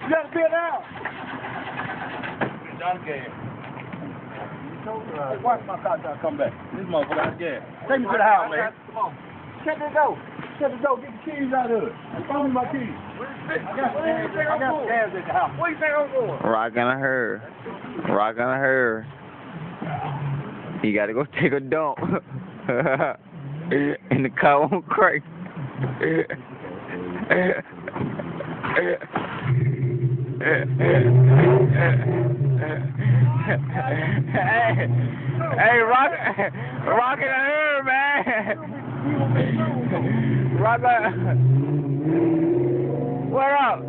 You gotta be it out. John Gay. Watch my car try to come back. This motherfucker out of gas. Take me to the house, man. Come on. Shut the door. Shut the door. Get the keys out of it. Throw me my keys. I got some gas at the house. Where you think I'm going? Rockin' a her. Rockin' a her. You gotta go take a dump. And the car won't crack. Hey, rockin' a her, man. Rockin'. What up?